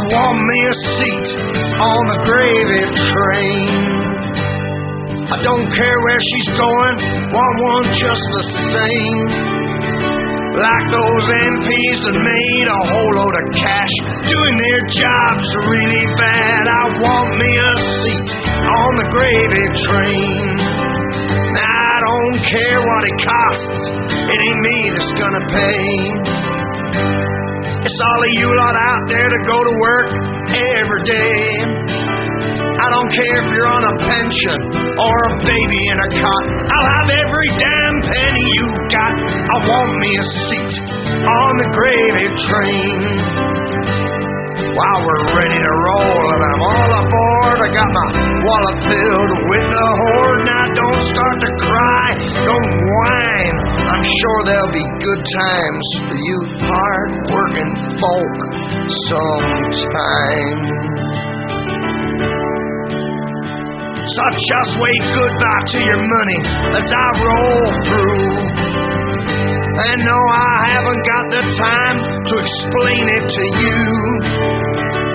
want me a seat on the gravy train. I don't care where she's going, want one just the same. Like those MPs that made a whole load of cash, doing their jobs really bad. I want me a seat on the gravy train. I don't care what it costs, it ain't me that's gonna pay. It's all of you lot out there to go to work every day. I don't care if you're on a pension or a baby in a cot. I'll have every damn penny you got. I want me a seat on the gravy train. While we're ready to roll and I'm all aboard, I got my wallet filled with the hoard. Now don't start to cry, don't whine. I'm sure there'll be good times for you hard-working folk sometime. So just wave goodbye to your money as I roll through. And no, I haven't got the time to explain it to you.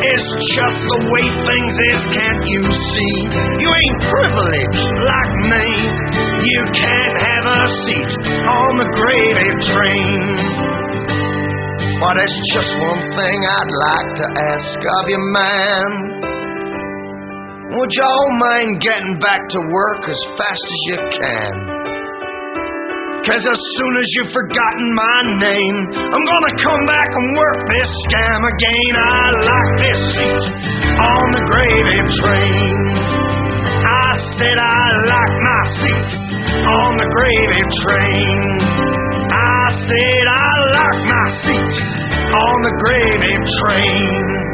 It's just the way things is, can't you see? You ain't privileged like me. You can't have a seat on the gravy train. But it's just one thing I'd like to ask of you, man. Would y'all mind getting back to work as fast as you can? 'Cause as soon as you've forgotten my name, I'm gonna come back and work this scam again. I like this seat on the gravy train. I said I like my seat on the gravy train. I said I like my seat on the gravy train.